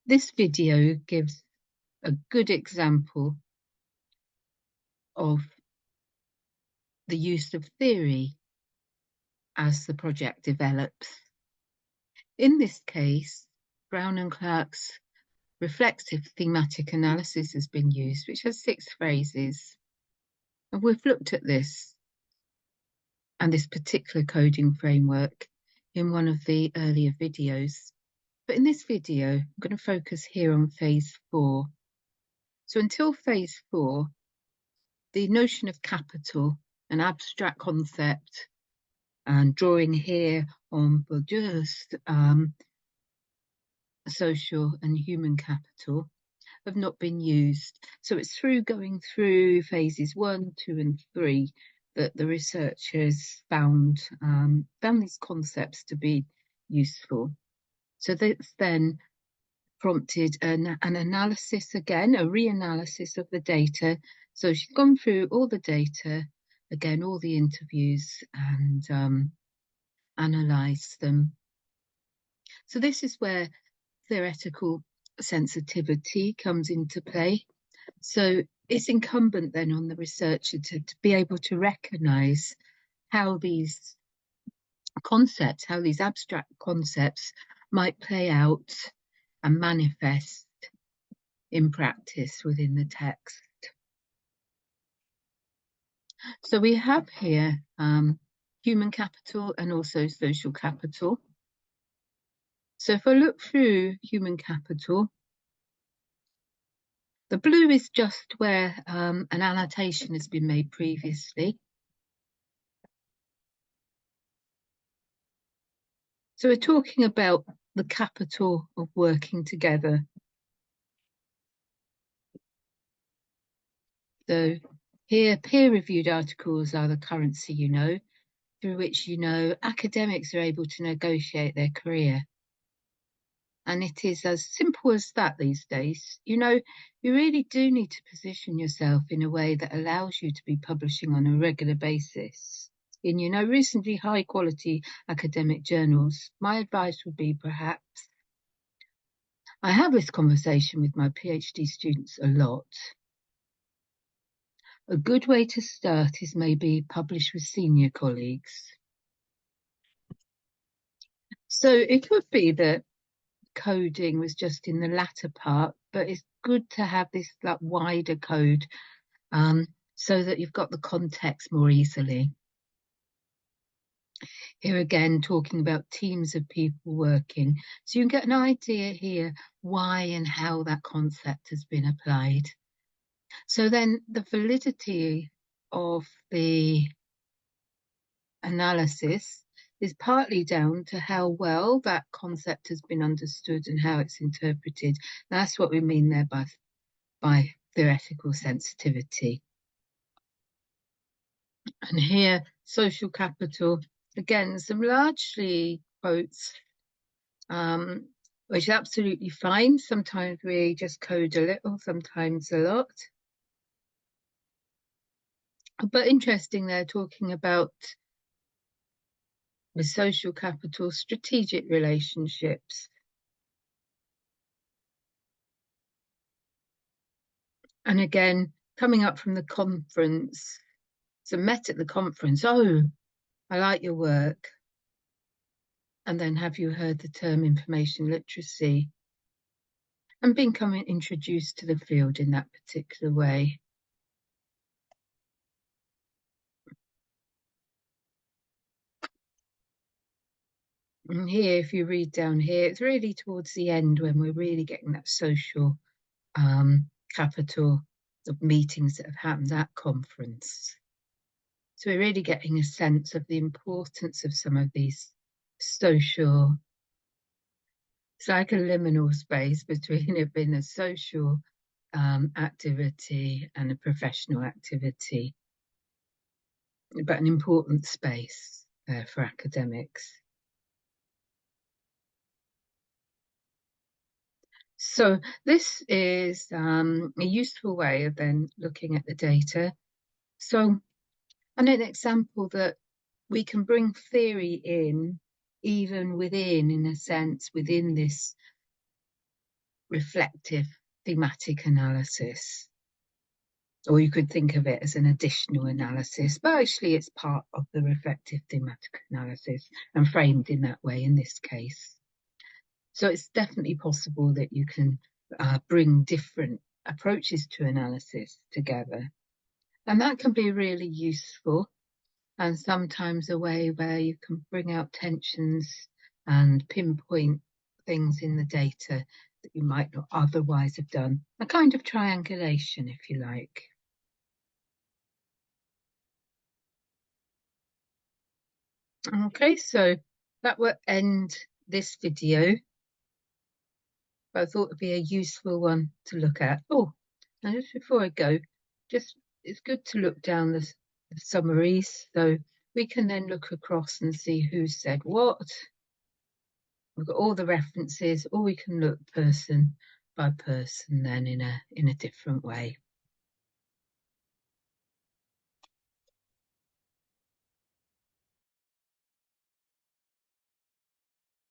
This video gives a good example of the use of theory as the project develops. In this case, Brown and Clark's reflexive thematic analysis has been used, which has 6 phrases. And we've looked at this and this particular coding framework in one of the earlier videos. But in this video, I'm going to focus here on phase 4. So until phase 4, the notion of capital, an abstract concept, and drawing here on Bourdieu's social and human capital, have not been used. So it's through going through phases 1, 2, and 3 that the researchers found these concepts to be useful. So that's then prompted an analysis again, a reanalysis of the data. So she's gone through all the data, again, all the interviews, and analysed them. So this is where theoretical sensitivity comes into play. So it's incumbent then on the researcher to be able to recognise how these concepts, how these abstract concepts might play out and manifest in practice within the text. So we have here human capital and also social capital. So if I look through human capital, the blue is just where an annotation has been made previously. So we're talking about the capital of working together. So here, peer-reviewed articles are the currency, through which, academics are able to negotiate their career. And it is as simple as that these days. You really do need to position yourself in a way that allows you to be publishing on a regular basis in, reasonably high quality academic journals. My advice would be perhaps, I have this conversation with my PhD students a lot. A good way to start is maybe publish with senior colleagues. So it could be that coding was just in the latter part, but it's good to have this wider code so that you've got the context more easily. Here again, talking about teams of people working. So you can get an idea here why and how that concept has been applied. So then the validity of the analysis is partly down to how well that concept has been understood and how it's interpreted. That's what we mean there by theoretical sensitivity. And here, social capital, again, some largely quotes, which is absolutely fine. Sometimes we just code a little, sometimes a lot. But interesting, they're talking about the social capital, strategic relationships. And again, coming up from the conference, so met at the conference, oh, I like your work. And then have you heard the term information literacy? And becoming introduced to the field in that particular way. And here, if you read down here, it's really towards the end when we're really getting that social capital of meetings that have happened at conference. So we're really getting a sense of the importance of some of these social, it's like a liminal space between it being a social activity and a professional activity, but an important space for academics. So this is a useful way of then looking at the data. So, and an example that we can bring theory in, even within, in a sense, within this reflective thematic analysis. Or you could think of it as an additional analysis, but actually it's part of the reflective thematic analysis and framed in that way in this case. So it's definitely possible that you can bring different approaches to analysis together. And that can be really useful, and sometimes a way where you can bring out tensions and pinpoint things in the data that you might not otherwise have done. A kind of triangulation, if you like. Okay, so that will end this video. But I thought it'd be a useful one to look at. Oh, and just before I go, it's good to look down the summaries, so we can then look across and see who said what. We've got all the references, or we can look person by person then in a different way.